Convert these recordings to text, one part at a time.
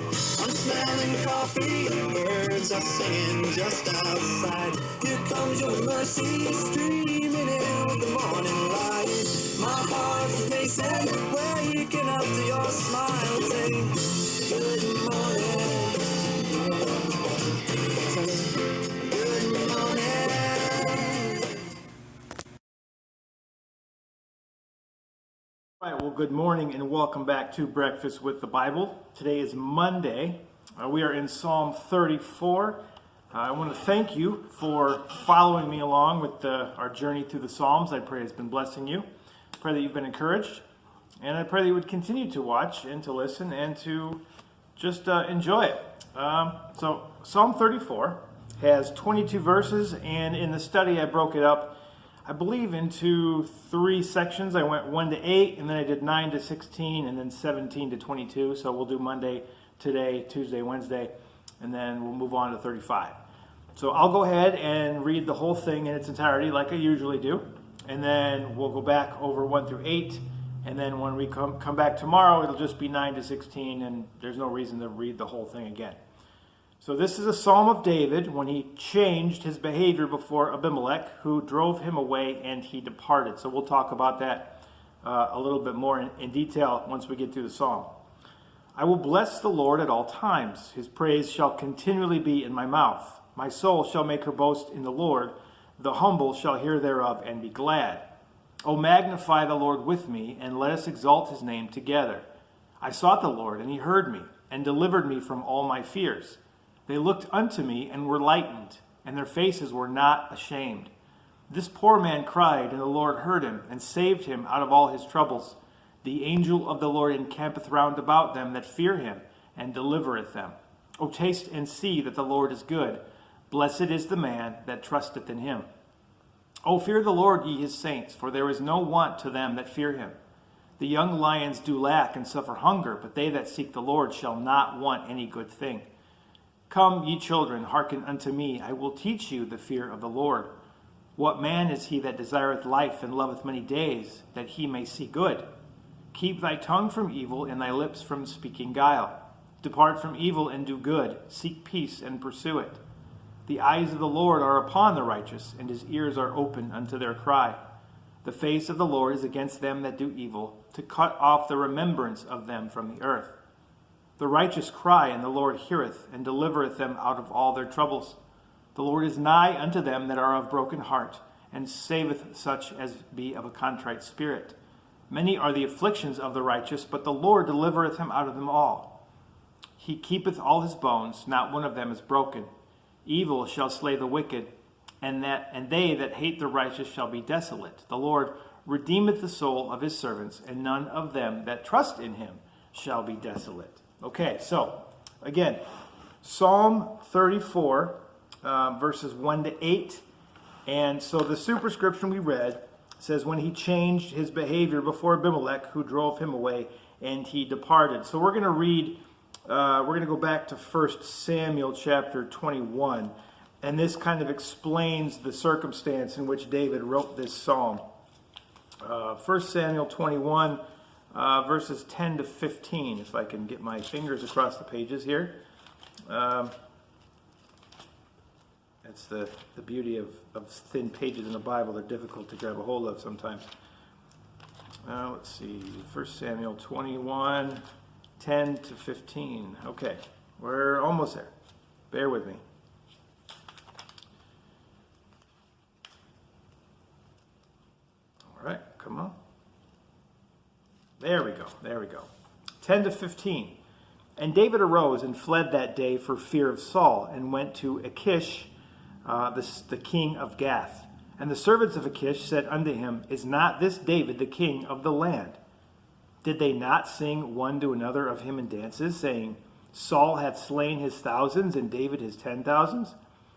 I'm smelling coffee, birds are singing just outside. Here comes your mercy, streaming in with the morning light. My heart's racing, waking up to your smile, saying, good morning. Saying, good morning. All right, well, good morning and welcome back to Breakfast with the Bible. Today is Monday. We are in Psalm 34. I want to thank you for following me along with our journey through the Psalms. I pray it's been blessing you. I pray that you've been encouraged. And I pray that you would continue to watch and to listen and to just enjoy it. So Psalm 34 has 22 verses, and in the study I broke it up, I believe, into 3 sections. I went 1 to 8, and then I did 9 to 16, and then 17 to 22. So we'll do Monday, today, Tuesday, Wednesday, and then we'll move on to 35. So I'll go ahead and read the whole thing in its entirety like I usually do, and then we'll go back over 1 through 8, and then when we come back tomorrow, it'll just be 9 to 16, and there's no reason to read the whole thing again. So this is a psalm of David when he changed his behavior before Abimelech, who drove him away and he departed. So we'll talk about that a little bit more in detail once we get through the psalm. I will bless the Lord at all times. His praise shall continually be in my mouth. My soul shall make her boast in the Lord. The humble shall hear thereof and be glad. O magnify the Lord with me, and let us exalt his name together. I sought the Lord, and he heard me, and delivered me from all my fears. They looked unto me and were lightened, and their faces were not ashamed. This poor man cried, and the Lord heard him, and saved him out of all his troubles. The angel of the Lord encampeth round about them that fear him, and delivereth them. O taste and see that the Lord is good. Blessed is the man that trusteth in him. O fear the Lord, ye his saints, for there is no want to them that fear him. The young lions do lack and suffer hunger, but they that seek the Lord shall not want any good thing. Come, ye children, hearken unto me. I will teach you the fear of the Lord. What man is he that desireth life and loveth many days, that he may see good? Keep thy tongue from evil and thy lips from speaking guile. Depart from evil and do good. Seek peace and pursue it. The eyes of the Lord are upon the righteous, and his ears are open unto their cry. The face of the Lord is against them that do evil, to cut off the remembrance of them from the earth. The righteous cry, and the Lord heareth, and delivereth them out of all their troubles. The Lord is nigh unto them that are of broken heart, and saveth such as be of a contrite spirit. Many are the afflictions of the righteous, but the Lord delivereth him out of them all. He keepeth all his bones, not one of them is broken. Evil shall slay the wicked, and they that hate the righteous shall be desolate. The Lord redeemeth the soul of his servants, and none of them that trust in him shall be desolate. Okay, so again, Psalm 34, verses 1 to 8. And so the superscription we read says, when he changed his behavior before Abimelech, who drove him away, and he departed. So we're going to read, we're going to go back to 1 Samuel chapter 21. And this kind of explains the circumstance in which David wrote this psalm. 1 Samuel 21. Verses 10 to 15, if I can get my fingers across the pages here. That's the beauty of thin pages in the Bible. They're difficult to grab a hold of sometimes. Let's see, 1 Samuel 21, 10 to 15. Okay, we're almost there. Bear with me. All right, come on. There we go. 10 to 15. And David arose and fled that day for fear of Saul, and went to Achish, the king of Gath. And the servants of Achish said unto him, Is not this David the king of the land? Did they not sing one to another of him in dances, saying, Saul hath slain his thousands, and David his 10,000s?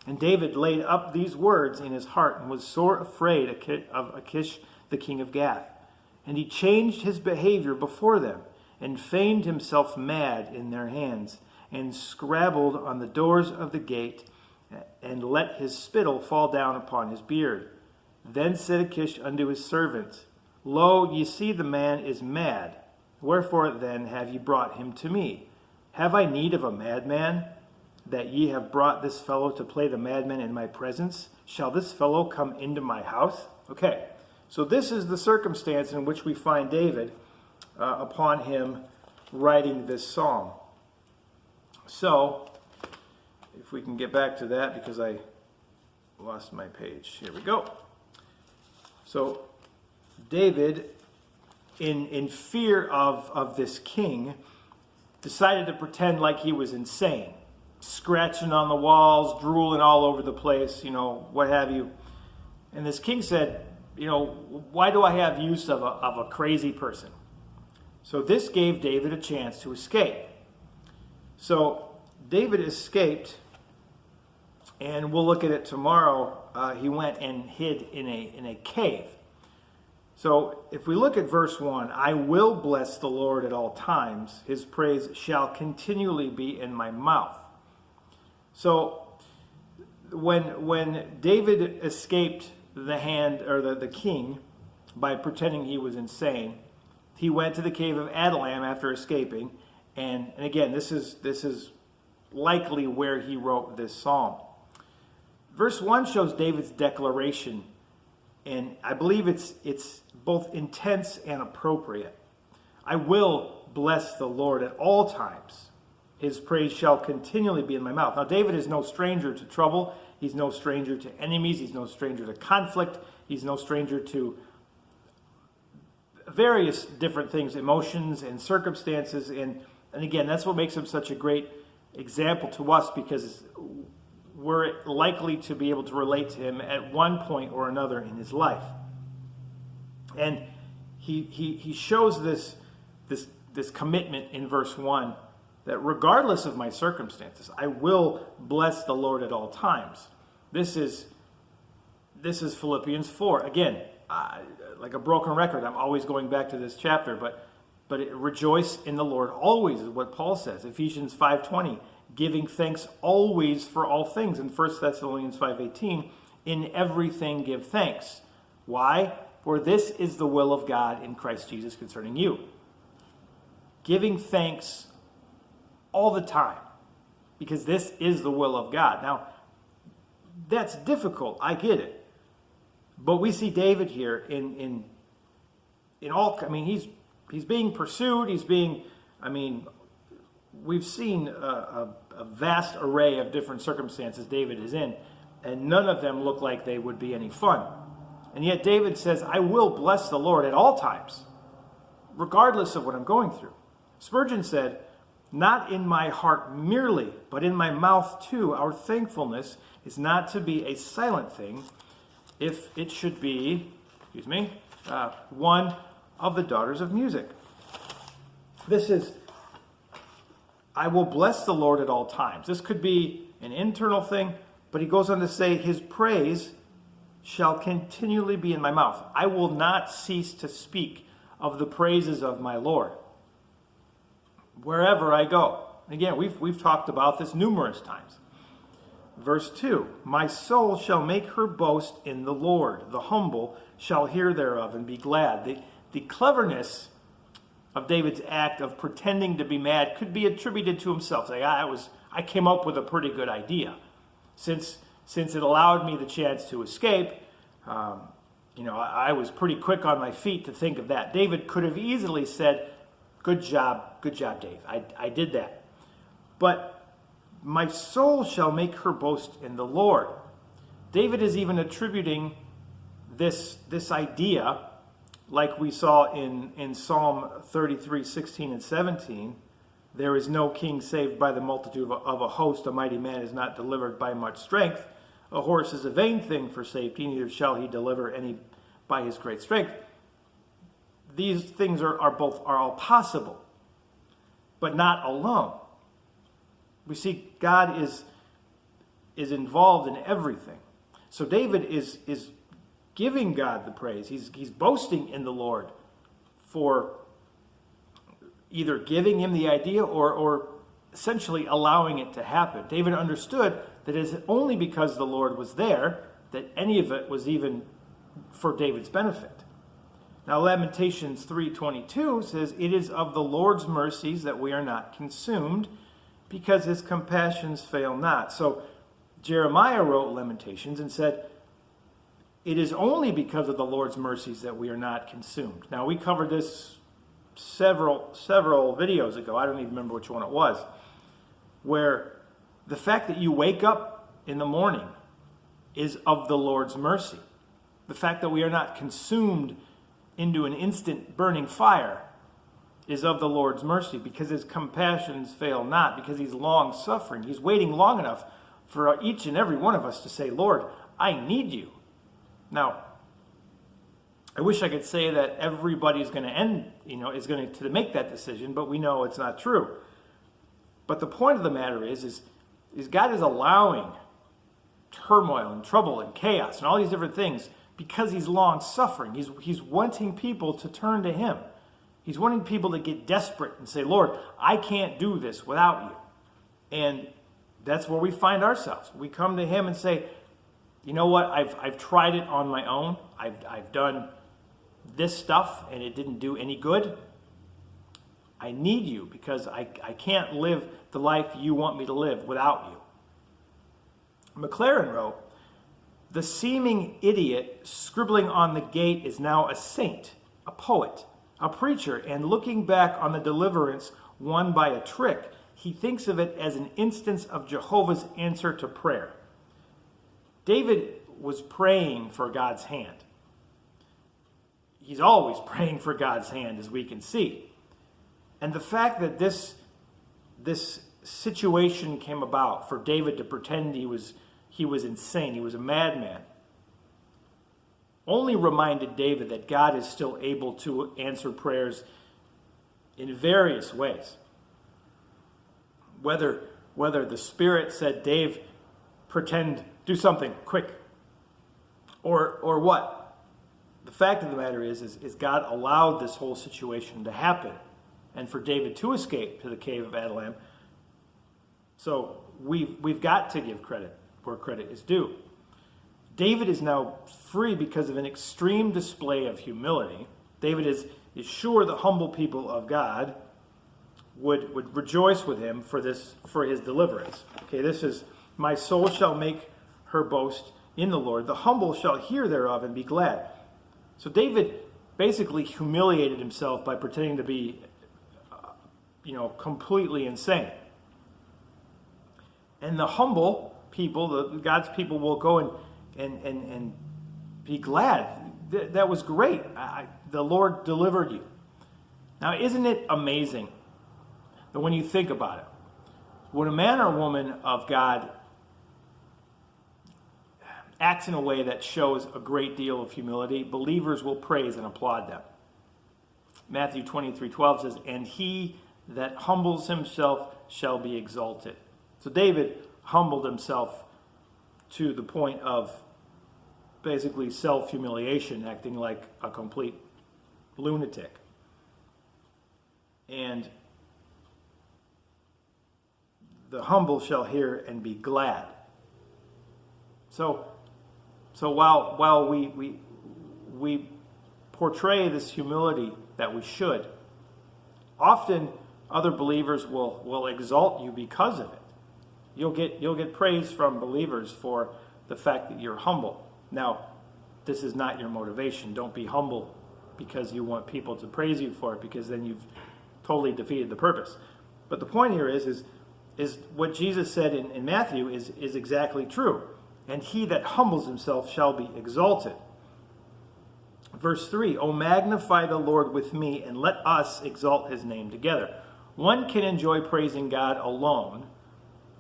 And David laid up these words in his heart, and was sore afraid of Achish the king of Gath. And he changed his behavior before them, and feigned himself mad in their hands, and scrabbled on the doors of the gate, and let his spittle fall down upon his beard. Then said Achish unto his servants, Lo, ye see the man is mad. Wherefore then have ye brought him to me? Have I need of a madman, that ye have brought this fellow to play the madman in my presence? Shall this fellow come into my house? Okay, so this is the circumstance in which we find David upon him writing this psalm. So, if we can get back to that, because I lost my page. Here we go. So, David, in fear of this king, decided to pretend like he was insane. Scratching on the walls, drooling all over the place, what have you. And this king said, why do I have use of a crazy person? So this gave David a chance to escape. So David escaped, and we'll look at it tomorrow. He went and hid in a cave. So if we look at verse 1, I will bless the Lord at all times. His praise shall continually be in my mouth. So when David escaped the hand, or the king, by pretending he was insane, he went to the cave of Adullam after escaping. And again, this is likely where he wrote this psalm. Verse 1 shows David's declaration, and I believe it's both intense and appropriate. I will bless the Lord at all times. His praise shall continually be in my mouth. Now, David is no stranger to trouble. He's no stranger to enemies. He's no stranger to conflict. He's no stranger to various different things, emotions and circumstances. And again, that's what makes him such a great example to us, because we're likely to be able to relate to him at one point or another in his life. And he shows this commitment in verse 1, that regardless of my circumstances, I will bless the Lord at all times. This is Philippians 4. Again, like a broken record, I'm always going back to this chapter, but rejoice in the Lord always is what Paul says. Ephesians 5:20, giving thanks always for all things. In 1 Thessalonians 5:18, in everything give thanks. Why? For this is the will of God in Christ Jesus concerning you. Giving thanks all the time, because this is the will of God. Now, that's difficult. I get it. But we see David here in all, he's being pursued. We've seen a vast array of different circumstances David is in, and none of them look like they would be any fun. And yet David says, I will bless the Lord at all times, regardless of what I'm going through. Spurgeon said, not in my heart merely, but in my mouth too. Our thankfulness is not to be a silent thing, if it should be, one of the daughters of music. This is, I will bless the Lord at all times. This could be an internal thing, but he goes on to say, his praise shall continually be in my mouth. I will not cease to speak of the praises of my Lord wherever I go. Again, we've talked about this numerous times. Verse 2, my soul shall make her boast in the Lord. The humble shall hear thereof and be glad. The cleverness of David's act of pretending to be mad could be attributed to himself. Like, I came up with a pretty good idea. Since it allowed me the chance to escape, I was pretty quick on my feet to think of that. David could have easily said, good job, Dave. I did that. But my soul shall make her boast in the Lord. David is even attributing this idea, like we saw in Psalm 33, 16 and 17. There is no king saved by the multitude of a host. A mighty man is not delivered by much strength. A horse is a vain thing for safety, neither shall he deliver any by his great strength. These things are all possible, but not alone. We see God is involved in everything. So David is giving God the praise. He's boasting in the Lord for either giving him the idea or essentially allowing it to happen. David understood that it is only because the Lord was there that any of it was even for David's benefit. Now Lamentations 3:22 says, "It is of the Lord's mercies that we are not consumed, because his compassions fail not." So Jeremiah wrote Lamentations and said, it is only because of the Lord's mercies that we are not consumed. Now we covered this several videos ago. I don't even remember which one it was, where the fact that you wake up in the morning is of the Lord's mercy. The fact that we are not consumed into an instant burning fire is of the Lord's mercy, because his compassions fail not, because he's long suffering. He's waiting long enough for each and every one of us to say, "Lord, I need you." Now, I wish I could say that everybody's going to is going to make that decision, but we know it's not true. But the point of the matter is God is allowing turmoil and trouble and chaos and all these different things because he's long suffering. He's wanting people to turn to him. He's wanting people to get desperate and say, "Lord, I can't do this without you." And that's where we find ourselves. We come to him and say, "You know what? I've tried it on my own. I've done this stuff and it didn't do any good. I need you, because I can't live the life you want me to live without you." McLaren wrote, "The seeming idiot scribbling on the gate is now a saint, a poet, a preacher, and looking back on the deliverance won by a trick, he thinks of it as an instance of Jehovah's answer to prayer." David was praying for God's hand. He's always praying for God's hand, as we can see. And the fact that this situation came about for David to pretend he was insane, he was a madman, only reminded David that God is still able to answer prayers in various ways. Whether the Spirit said, "Dave, do something quick," or what. The fact of the matter is God allowed this whole situation to happen and for David to escape to the cave of Adullam. So we've got to give credit where credit is due. David is now free because of an extreme display of humility. David is sure the humble people of God would rejoice with him for his deliverance. Okay, this is, "My soul shall make her boast in the Lord. The humble shall hear thereof and be glad." So David basically humiliated himself by pretending to be, completely insane. And the humble people, God's people, will go and be glad. That was great. The Lord delivered you. Now, isn't it amazing that when you think about it, when a man or woman of God acts in a way that shows a great deal of humility, believers will praise and applaud them. Matthew 23:12 says, "And he that humbles himself shall be exalted." So David humbled himself to the point of basically self-humiliation, acting like a complete lunatic. And the humble shall hear and be glad. So while we portray this humility that we should, often other believers will exalt you because of it. You'll get praise from believers for the fact that you're humble. Now, this is not your motivation. Don't be humble because you want people to praise you for it, because then you've totally defeated the purpose. But the point here is what Jesus said in Matthew is exactly true. "And he that humbles himself shall be exalted." Verse 3, "O magnify the Lord with me, and let us exalt his name together." One can enjoy praising God alone,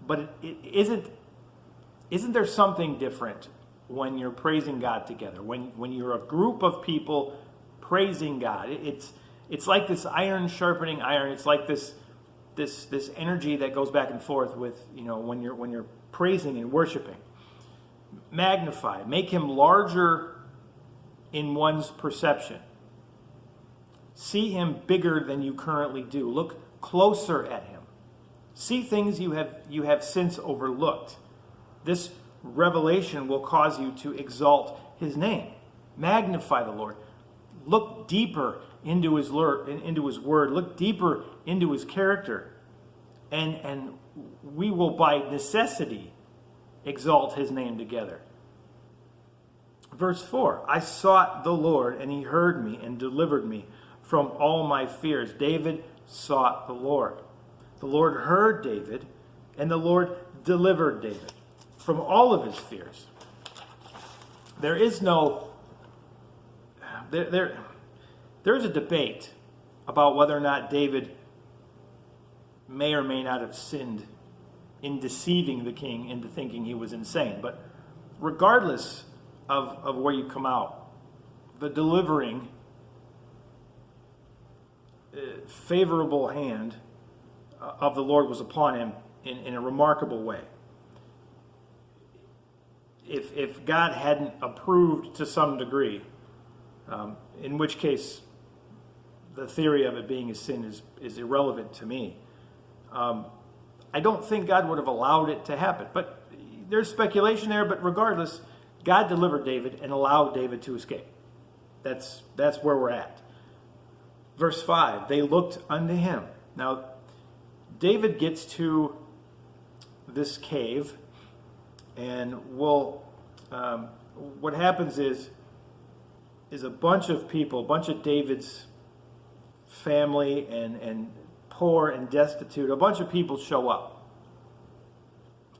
but isn't there something different when you're praising God together? When you're a group of people praising God, it's like this iron sharpening iron. It's like this energy that goes back and forth with when you're praising and worshiping. Magnify, make him larger in one's perception. See him bigger than you currently do. Look closer at him. See things you have since overlooked. This revelation will cause you to exalt his name. Magnify the Lord. Look look deeper into his word, look deeper into his character, and we will by necessity exalt his name together. Verse 4, I sought the Lord, and he heard me and delivered me from all my fears. David sought the Lord. The Lord heard David, and the Lord delivered David from all of his fears. There is no... There's a debate about whether or not David may or may not have sinned in deceiving the king into thinking he was insane. But regardless of where you come out, the delivering favorable hand of the Lord was upon him in a remarkable way. If God hadn't approved to some degree, in which case the theory of it being a sin is irrelevant to me. I don't think God would have allowed it to happen. But there's speculation there, but regardless, God delivered David and allowed David to escape. That's where we're at. Verse 5, they looked unto him. Now, David gets to this cave, and what happens is a bunch of people, a bunch of David's family and poor and destitute, a bunch of people show up.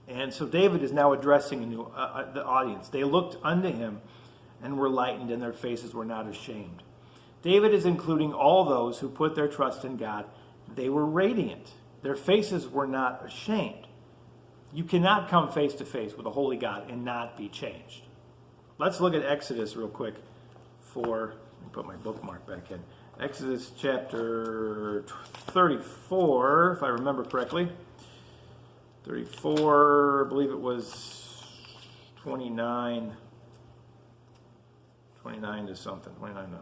And so David is now addressing the audience. They looked unto him and were lightened, and their faces were not ashamed. David is including all those who put their trust in God. They were radiant. Their faces were not ashamed. You cannot come face to face with a holy God and not be changed. Let's look at Exodus real quick. Let me put my bookmark back in. Exodus chapter 34, if I remember correctly. 34, I believe it was 29 to something. 29 no.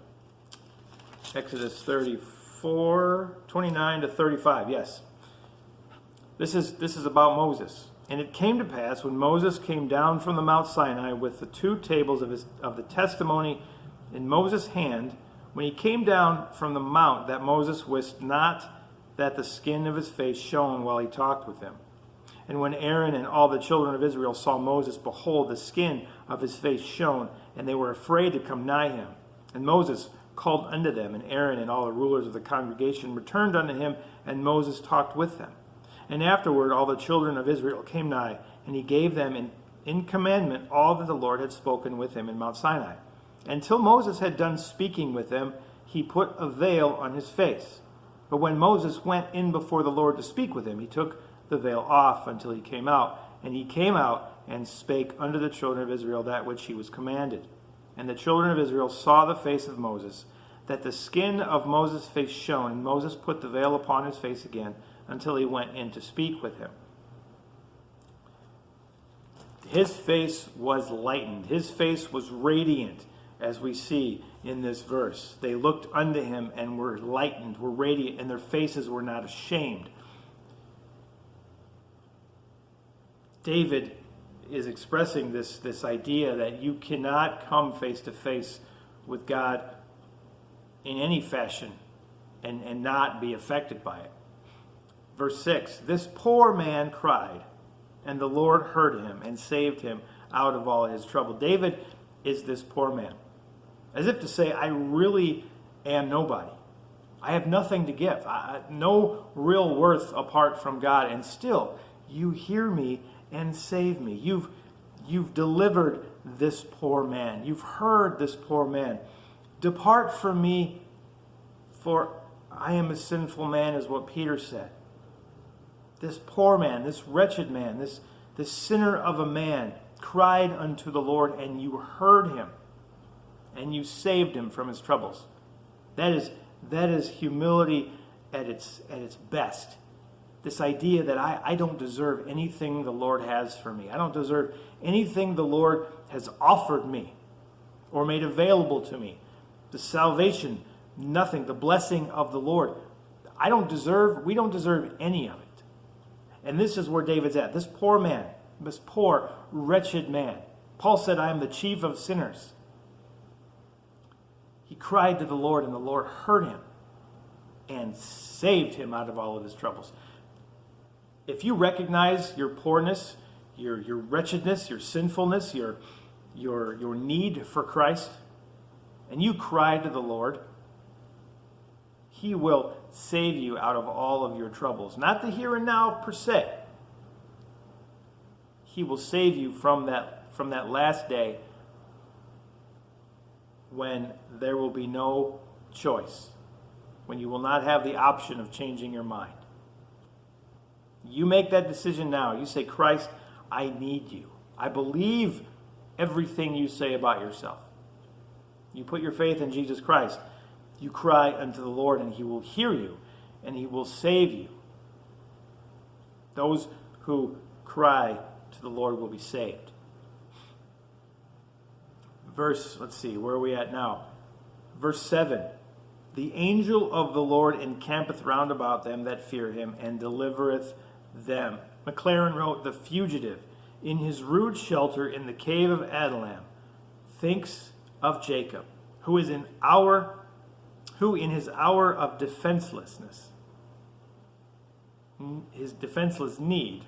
Exodus 34, 29 to 35, yes. This is about Moses. And it came to pass when Moses came down from the Mount Sinai with the two tables of the testimony in Moses' hand, when he came down from the mount, that Moses wist not that the skin of his face shone while he talked with him. And when Aaron and all the children of Israel saw Moses, behold, the skin of his face shone, and they were afraid to come nigh him. And Moses called unto them, and Aaron and all the rulers of the congregation returned unto him, and Moses talked with them. And afterward all the children of Israel came nigh, and he gave them in commandment all that the Lord had spoken with him in Mount Sinai. Until Moses had done speaking with them, he put a veil on his face. But when Moses went in before the Lord to speak with him, he took the veil off until he came out. And he came out and spake unto the children of Israel that which he was commanded. And the children of Israel saw the face of Moses, that the skin of Moses' face shone. And Moses put the veil upon his face again until he went in to speak with him. His face was lightened. His face was radiant, as we see in this verse. They looked unto him and were lightened, were radiant, and their faces were not ashamed. David is expressing this idea that you cannot come face to face with God in any fashion and not be affected by it. Verse 6, this poor man cried, and the Lord heard him and saved him out of all his trouble. David is this poor man. As if to say, I really am nobody. I have nothing to give. No real worth apart from God. And still, you hear me and save me. You've delivered this poor man. You've heard this poor man. Depart from me, for I am a sinful man, is what Peter said. This poor man, this wretched man, this sinner of a man cried unto the Lord, and you heard him. And you saved him from his troubles. That is humility at its best. This idea that I don't deserve anything the Lord has for me. I don't deserve anything the Lord has offered me or made available to me. The salvation, nothing. The blessing of the Lord. We don't deserve any of it. And this is where David's at. This poor man, this poor, wretched man. Paul said, I am the chief of sinners. He cried to the Lord, and the Lord heard him and saved him out of all of his troubles. If you recognize your poorness, your wretchedness, your sinfulness, your need for Christ, and you cry to the Lord, he will save you out of all of your troubles. Not the here and now per se. He will save you from that last day when there will be no choice, when you will not have the option of changing your mind. You make that decision now. You say, Christ, I need you. I believe everything you say about yourself. You put your faith in Jesus Christ. You cry unto the Lord, and he will hear you, and he will save you. Those who cry to the Lord will be saved. Let's see, where are we at now? Verse 7. The angel of the Lord encampeth round about them that fear him, and delivereth them. McLaren wrote, the fugitive, in his rude shelter in the cave of Adullam, thinks of Jacob, who in his hour of defenselessness, his defenseless need,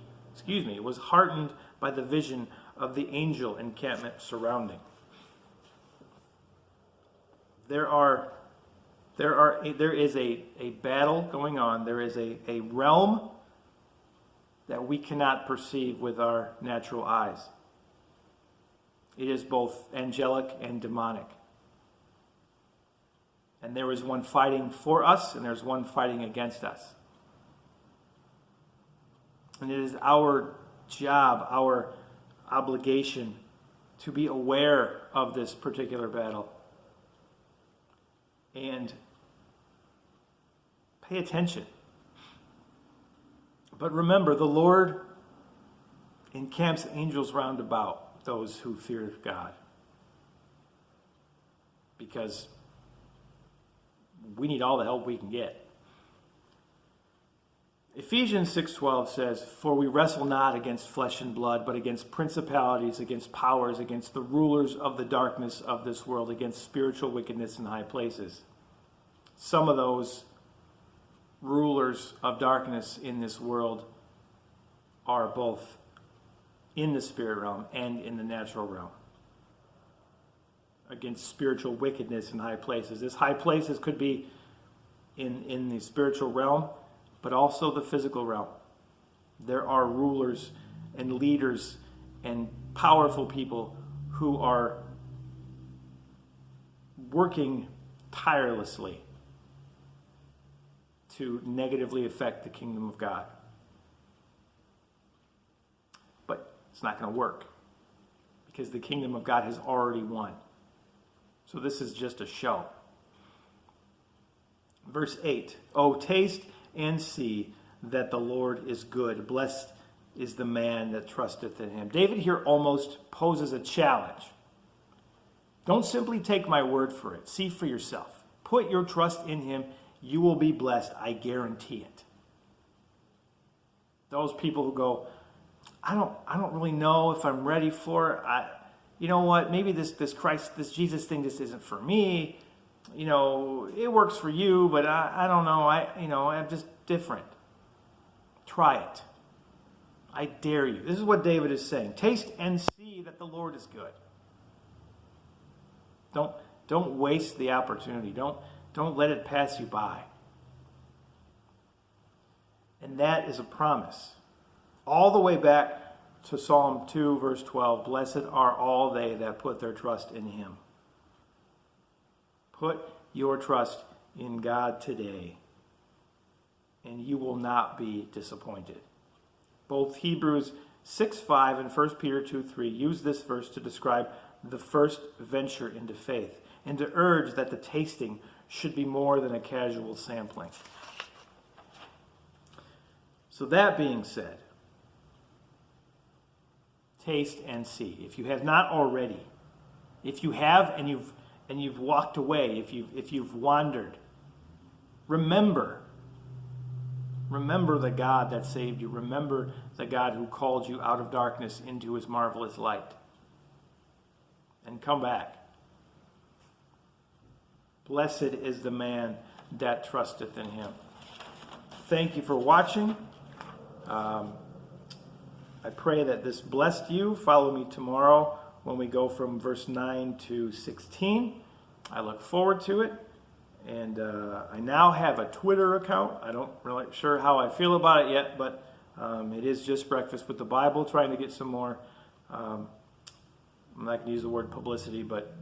was heartened by the vision of the angel encampment surrounding. There is a battle going on. There is a realm that we cannot perceive with our natural eyes. It is both angelic and demonic. And there is one fighting for us, and there's one fighting against us. And it is our job, our obligation, to be aware of this particular battle and pay attention. But remember, the Lord encamps angels round about those who fear God, because we need all the help we can get. Ephesians 6:12 says, for we wrestle not against flesh and blood, but against principalities, against powers, against the rulers of the darkness of this world, against spiritual wickedness in high places. Some of those rulers of darkness in this world are both in the spirit realm and in the natural realm. Against spiritual wickedness in high places. This high places could be in the spiritual realm, but also the physical realm. There are rulers and leaders and powerful people who are working tirelessly to negatively affect the kingdom of God. But it's not going to work, because the kingdom of God has already won. So this is just a show. Verse 8, oh, taste and see that the Lord is good. Blessed is the man that trusteth in him. David here almost poses a challenge. Don't simply take my word for it. See for yourself. Put your trust in him. You will be blessed. I guarantee it. Those people who go, I don't really know if I'm ready for it. You know what? Maybe this Jesus thing just isn't for me. You know, it works for you, but I don't know. I'm just different. Try it. I dare you. This is what David is saying. Taste and see that the Lord is good. Don't waste the opportunity. Don't let it pass you by. And that is a promise. All the way back to Psalm 2, verse 12. Blessed are all they that put their trust in him. Put your trust in God today, and you will not be disappointed. Both Hebrews 6:5 and 1 Peter 2:3 use this verse to describe the first venture into faith and to urge that the tasting should be more than a casual sampling. So that being said, taste and see. If you have not already, if you have and you've walked away, if you've wandered, remember the God that saved you. Remember the God who called you out of darkness into his marvelous light. And come back. Blessed is the man that trusteth in him. Thank you for watching. I pray that this blessed you. Follow me tomorrow when we go from verse 9 to 16. I look forward to it. And I now have a Twitter account. I don't really sure how I feel about it yet, but it is just Breakfast with the Bible, trying to get some more, I'm not going to use the word publicity, but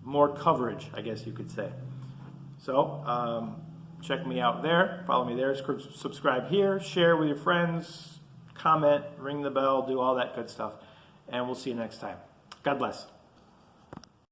more coverage, I guess you could say. So check me out there. Follow me there. Subscribe here. Share with your friends. Comment. Ring the bell. Do all that good stuff. And we'll see you next time. God bless.